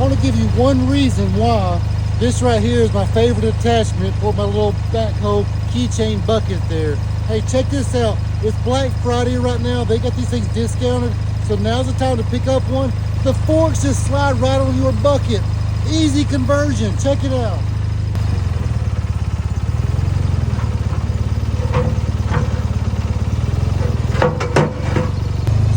want to give you one reason why this right here is my favorite attachment for my little backhoe keychain bucket there. Hey, check this out. It's Black Friday right now. They got these things discounted. So now's the time to pick up one. The forks just slide right on your bucket. Easy conversion. Check it out.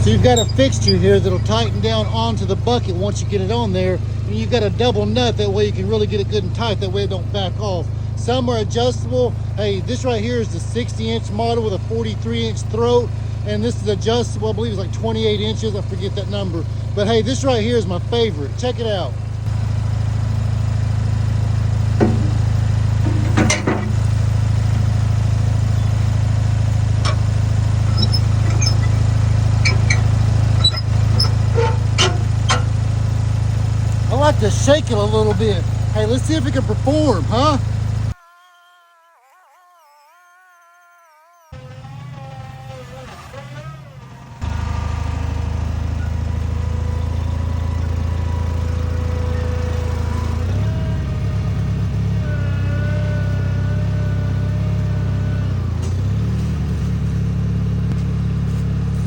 So you've got a fixture here that'll tighten down onto the bucket once you get it on there. And you've got a double nut, that way you can really get it good and tight, that way it don't back off. Some are adjustable. Hey, this right here is the 60-inch model with a 43-inch throat. And this is adjustable, I believe it's like 28 inches, I forget that number. But hey, this right here is my favorite. Check it out. I like to shake it a little bit. Hey, let's see if it can perform, huh?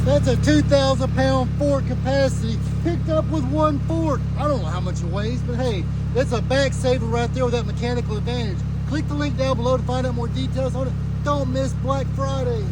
That's a 2,000-pound fork capacity picked up with one fork. I don't know how much it weighs, but hey, that's a back saver right there with that mechanical advantage. Click the link down below to find out more details on it. Don't miss Black Friday.